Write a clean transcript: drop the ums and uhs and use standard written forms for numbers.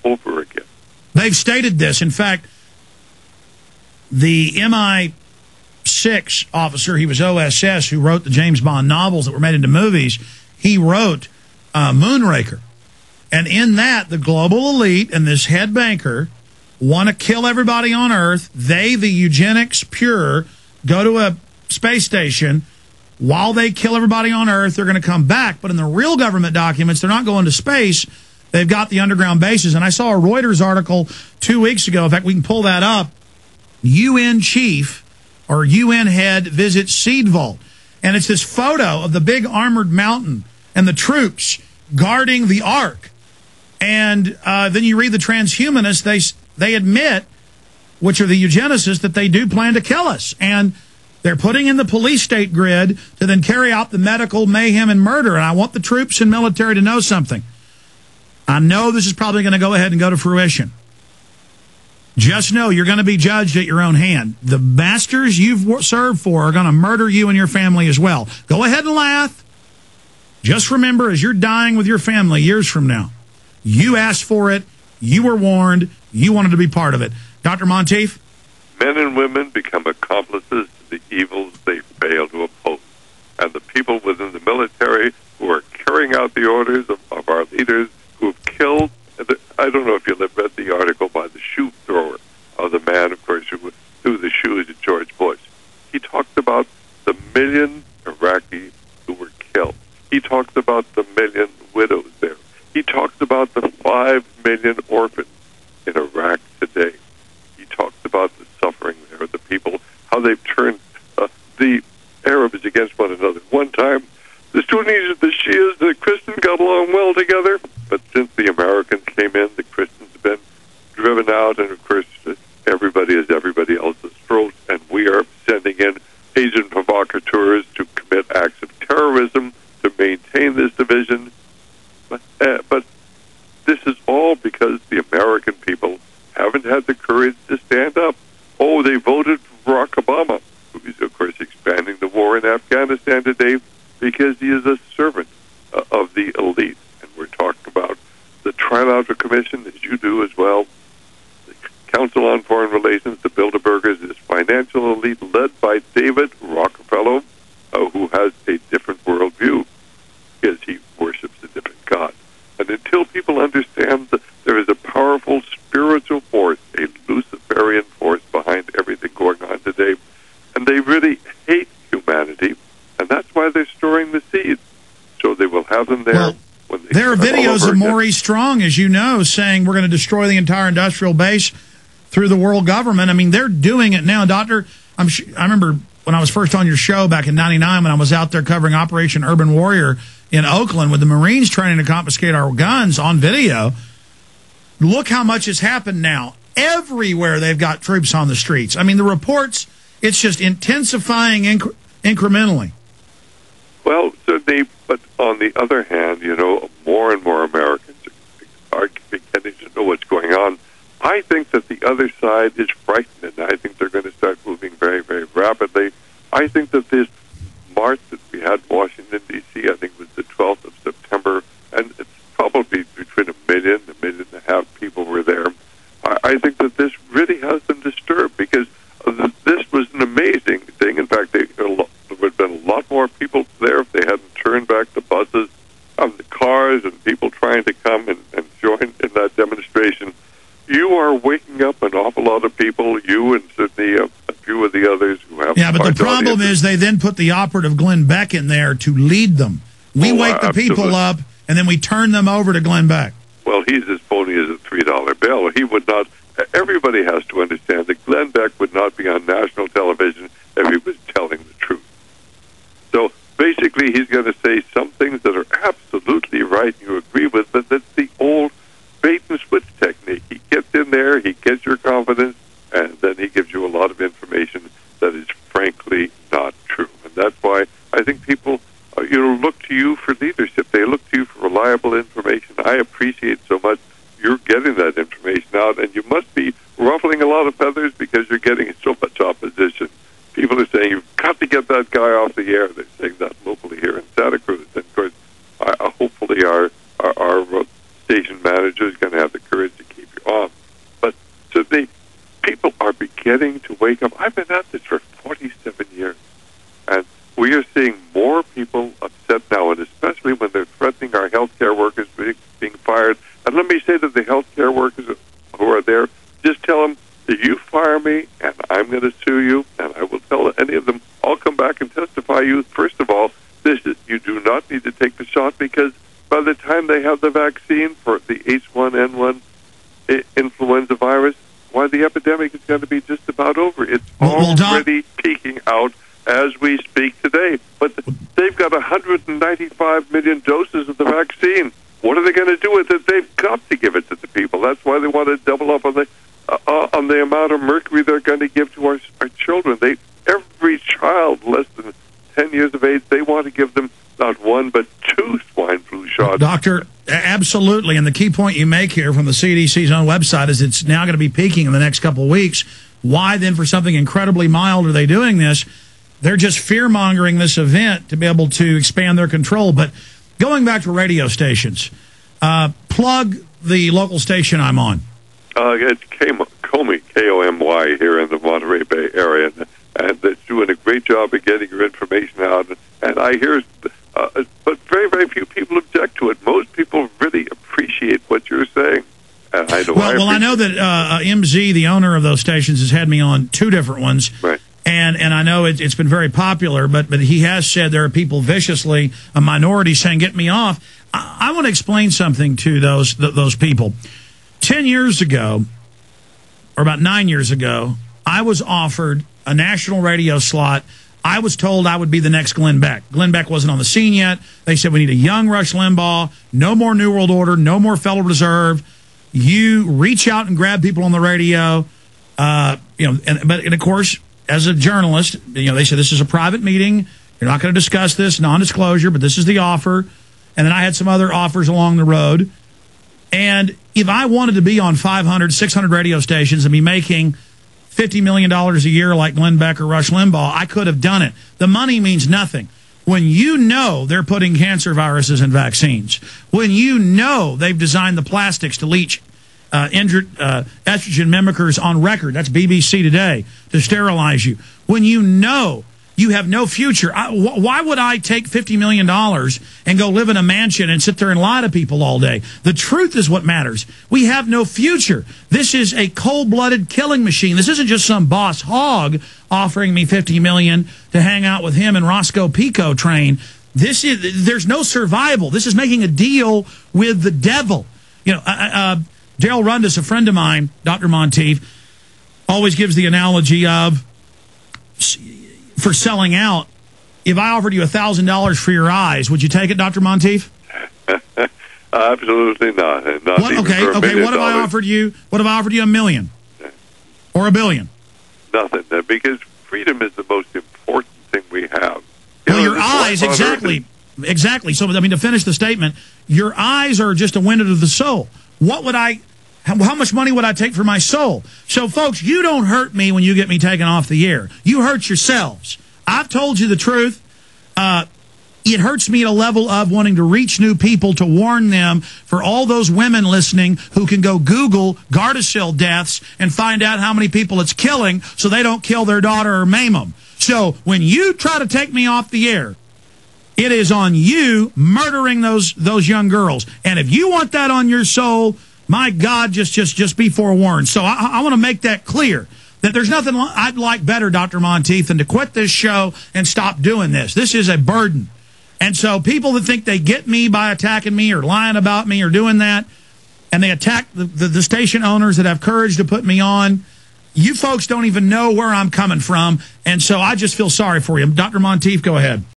over again. They've stated this. In fact, the MI6 officer, he was OSS, who wrote the James Bond novels that were made into movies, he wrote Moonraker. And in that, the global elite and this head banker want to kill everybody on Earth. They, the eugenics pure, go to a space station. While they kill everybody on Earth, they're going to come back. But in the real government documents, they're not going to space. They've got the underground bases. And I saw a Reuters article 2 weeks ago. In fact, we can pull that up. UN chief or UN head visits seed vault. And it's this photo of the big armored mountain and the troops guarding the Ark. And then you read the transhumanists, they admit, which are the eugenicists, that they do plan to kill us. And they're putting in the police state grid to then carry out the medical mayhem and murder. And I want the troops and military to know something. I know this is probably going to go ahead and go to fruition. Just know you're going to be judged at your own hand. The masters you've served for are going to murder you and your family as well. Go ahead and laugh. Just remember, as you're dying with your family years from now, you asked for it, you were warned, you wanted to be part of it. Dr. Monteith? Men and women become accomplices to the evils they fail to oppose. And the people within the military who are carrying out the orders of our leaders who have killed, I don't know if you read the article by the shoe thrower, the man, of course, who threw the shoes at George Bush. He talked about the million Iraqis who were killed. He talked about the million widows there. He talked about the 5 million orphans in Iraq today. He talked about the suffering there, the people, how they've turned the Arabs against one another. One time, the Sunnis, the Shias, the Christians got along well together, but since the Americans came in, the Christians have been driven out, and of course, everybody is everybody else's throat, and we are sending in agent provocateurs to commit acts of terrorism to maintain this division. But this is all because the American people haven't had the courage to stand up. Oh, they voted for Barack Obama, who is, of course, expanding the war in Afghanistan today because he is a servant of the elite. And we're talking about the Trilateral Commission, as you do as well, the Council on Foreign Relations, the Bilderbergers, this financial elite led by David Rockefeller, who has a different worldview because he worships a different God. And until people understand that there is a powerful spiritual force, a Luciferian force behind everything going on today, and they really hate humanity, and that's why they're storing the seeds. So they will have them there. Well, when they there are videos of Maurice Strong, as you know, saying we're going to destroy the entire industrial base through the world government. I mean, they're doing it now. Doctor, I remember when I was first on your show back in '99 when I was out there covering Operation Urban Warrior in Oakland with the Marines trying to confiscate our guns on video. Look how much has happened now. Everywhere they've got troops on the streets. I mean, the reports, it's just intensifying incrementally. Well, certainly, but on the other hand, you know, more and more Americans are beginning to know what's going on. I think that the other side is frightened, and I think they're going to start moving very, very rapidly. I think that this march that we had in Washington, D.C., I think it was the 12th of September, and it's probably between 1 million, 1.5 million people were there. I think that this really has them disturbed because this was an amazing thing. In fact, there would have been a lot more people there if they hadn't turned back the buses and the cars and people trying to come and join in that demonstration. You are waking up an awful lot of people, you and certainly a few of the others who have... Yeah, but the problem is they then put the operative Glenn Beck in there to lead them. We wake the people up, and then we turn them over to Glenn Beck. Well, he's as phony as a $3 bill. He would not... Everybody has to understand that Glenn Beck would not be on national television if he was telling the truth. So basically, he's going to say some things that are absolutely right and you agree with, but that's the old bait-and-switch technique. He gets in there, he gets your confidence, and then he gives you a lot of information that is frankly not true. And that's why I think people look to you for leadership. They look to you for reliable information. I appreciate so much you're getting that information out, and you must be ruffling a lot of feathers because you're getting so much opposition. People are saying, you've got to get that guy off the air. They're saying that locally here in Santa Cruz. And, of course, hopefully our station manager is going to have the courage to beginning to wake up. I've been at this for 47 years, and we are seeing more people upset now, and especially when they're threatening our healthcare workers being fired. And let me say to the healthcare workers who are there, just tell them, if you fire me, and I'm going to sue you, and I will tell any of them, I'll come back and testify you. First of all, you do not need to take the shot, because by the time they have the vaccine for the H1N1 influenza virus, why, the epidemic is going to be just about over. It's already peaking out as we speak today. But they've got 195 million doses of the vaccine. What are they going to do with it? They've got to give it to the people. That's why they want to double up on the amount of mercury they're going to give to our children. Every child less than 10 years of age, they want to give them not one but two swine flu shots. Doctor, absolutely. And the key point you make here from the CDC's own website is it's now going to be peaking in the next couple of weeks. Why then, for something incredibly mild, are they doing this? They're just fear-mongering this event to be able to expand their control. But going back to radio stations, plug the local station I'm on. It's Komi, K-O-M-Y, here in the Monterey Bay area, and it's doing a great job of getting your information out. And I hear, but very, very few people object to it. Most people really appreciate what you're saying. And I know. Well, I know that MZ, the owner of those stations, has had me on two different ones. Right. And I know it's been very popular, but he has said there are people viciously, a minority, saying, get me off. I want to explain something to those people. 10 years ago, or about 9 years ago, I was offered a national radio slot. I was told I would be the next Glenn Beck. Glenn Beck wasn't on the scene yet. They said we need a young Rush Limbaugh, no more New World Order, no more Federal Reserve. You reach out and grab people on the radio. But of course, as a journalist, they said this is a private meeting. You're not going to discuss this, non-disclosure, but this is the offer. And then I had some other offers along the road. And if I wanted to be on 500, 600 radio stations and be making $50 million a year like Glenn Beck or Rush Limbaugh, I could have done it. The money means nothing. When you know they're putting cancer viruses in vaccines, when you know they've designed the plastics to leach injured estrogen mimickers on record, that's BBC Today, to sterilize you, when you know you have no future, why would I take $50 million and go live in a mansion and sit there and lie to people all day? The truth is what matters. We have no future. This is a cold-blooded killing machine. This isn't just some boss hog offering me $50 million to hang out with him and Roscoe Pico train. There's no survival. This is making a deal with the devil. Daryl Rundis, a friend of mine, Dr. Monteith, always gives the analogy of, for selling out, if I offered you $1,000 for your eyes, would you take it, Dr. Monteith? Absolutely not. Okay. What if I offered you $1 million or $1 billion? Nothing. Because freedom is the most important thing we have. Well, your eyes, exactly. So, to finish the statement, your eyes are just a window to the soul. How much money would I take for my soul? So, folks, you don't hurt me when you get me taken off the air. You hurt yourselves. I've told you the truth. It hurts me at a level of wanting to reach new people to warn them, for all those women listening who can go Google Gardasil deaths and find out how many people it's killing so they don't kill their daughter or maim them. So when you try to take me off the air, it is on you murdering those young girls. And if you want that on your soul, my God, just be forewarned. So I want to make that clear, that there's nothing I'd like better, Dr. Monteith, than to quit this show and stop doing this. This is a burden. And so people that think they get me by attacking me or lying about me or doing that, and they attack the station owners that have courage to put me on, you folks don't even know where I'm coming from. And so I just feel sorry for you. Dr. Monteith, go ahead.